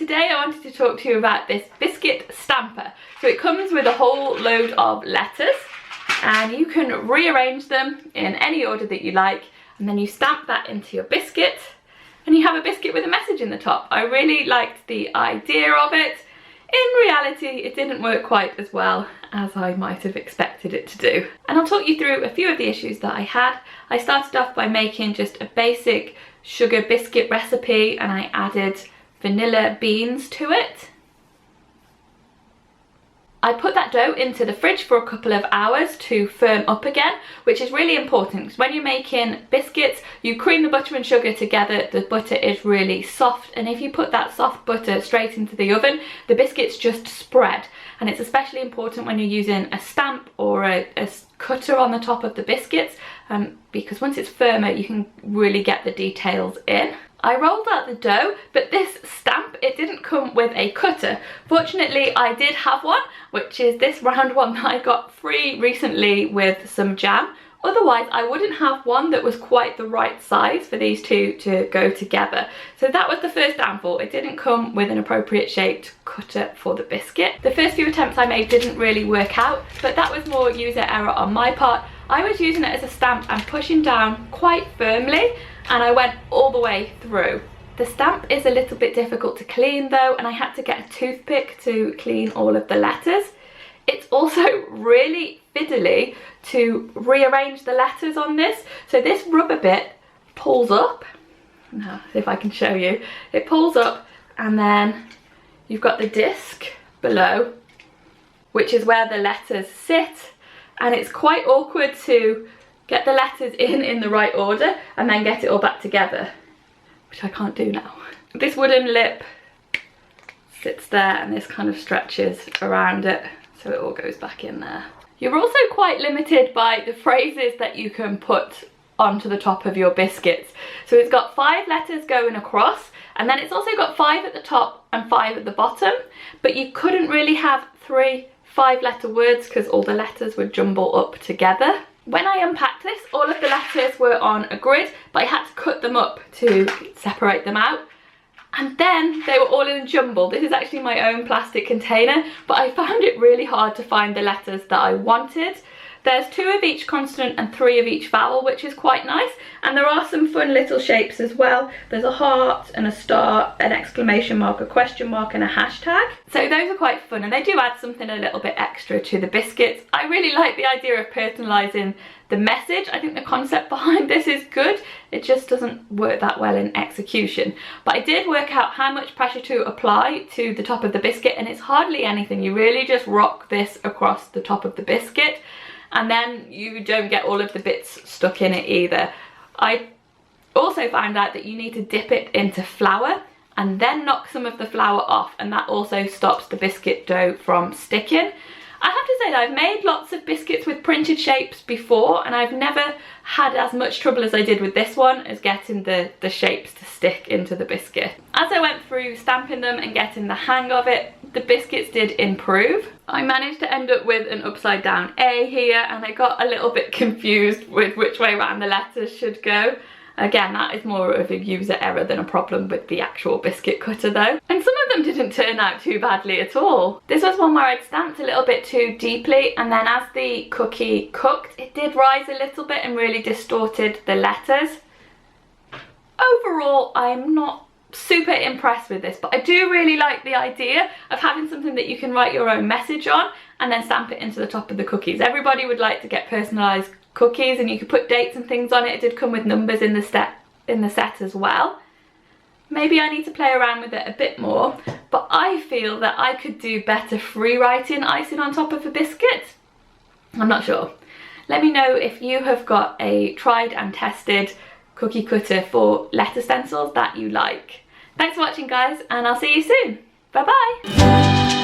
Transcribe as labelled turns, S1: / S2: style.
S1: today I wanted to talk to you about this Biscuit stamper. So it comes with a whole load of letters and you can rearrange them in any order that you like, and then you stamp that into your biscuit and you have a biscuit with a message in the top. I really liked the idea of it. In reality, it didn't work quite as well as I might have expected it to do. And I'll talk you through a few of the issues that I had. I started off by making just a basic sugar biscuit recipe and I added vanilla beans to it. I put that dough into the fridge for a couple of hours to firm up again, which is really important because when you're making biscuits, you cream the butter and sugar together, the butter is really soft, and if you put that soft butter straight into the oven, the biscuits just spread. And it's especially important when you're using a stamp or a cutter on the top of the biscuits, because once it's firmer, you can really get the details in. I rolled out the dough, but this stamp, it didn't come with a cutter. Fortunately, I did have one, which is this round one that I got free recently with some jam. Otherwise, I wouldn't have one that was quite the right size for these two to go together. So that was the first downfall. It didn't come with an appropriate shaped cutter for the biscuit. The first few attempts I made didn't really work out, but that was more user error on my part. I was using it as a stamp and pushing down quite firmly, and I went all the way through. The stamp is a little bit difficult to clean though, and I had to get a toothpick to clean all of the letters. It's also really fiddly to rearrange the letters on this. So this rubber bit pulls up. Now, see if I can show you. It pulls up and then you've got the disc below, which is where the letters sit. And it's quite awkward to get the letters in the right order and then get it all back together, which I can't do now. This wooden lip sits there and this kind of stretches around it, so it all goes back in there. You're also quite limited by the phrases that you can put onto the top of your biscuits. So it's got 5 letters going across, and then it's also got 5 at the top and 5 at the bottom, but you couldn't really have 3 5-letter words because all the letters would jumble up together. When I unpacked this, all of the letters were on a grid, but I had to cut them up to separate them out. And then they were all in a jumble. This is actually my own plastic container, but I found it really hard to find the letters that I wanted. There's 2 of each consonant and 3 of each vowel, which is quite nice. And there are some fun little shapes as well. There's a heart and a star, an exclamation mark, a question mark and a hashtag. So those are quite fun, and they do add something a little bit extra to the biscuits. I really like the idea of personalising the message. I think the concept behind this is good. It just doesn't work that well in execution. But I did work out how much pressure to apply to the top of the biscuit, and it's hardly anything. You really just rock this across the top of the biscuit, and then you don't get all of the bits stuck in it either. I also found out that you need to dip it into flour and then knock some of the flour off, and that also stops the biscuit dough from sticking. I have to say that I've made lots of biscuits with printed shapes before, and I've never had as much trouble as I did with this one as getting the shapes to stick into the biscuit. As I went through stamping them and getting the hang of it, the biscuits did improve. I managed to end up with an upside down A here, and I got a little bit confused with which way around the letters should go. Again, that is more of a user error than a problem with the actual biscuit cutter though. And some of them didn't turn out too badly at all. This was one where I'd stamped a little bit too deeply, and then as the cookie cooked, it did rise a little bit and really distorted the letters. Overall, I'm not super impressed with this, but I do really like the idea of having something that you can write your own message on and then stamp it into the top of the cookies. Everybody would like to get personalised cookies, and you could put dates and things on it. It did come with numbers in the set as well. Maybe I need to play around with it a bit more, but I feel that I could do better free writing icing on top of a biscuit. I'm not sure. Let me know if you have got a tried and tested cookie cutter for letter stencils that you like. Thanks for watching guys, and I'll see you soon. Bye bye.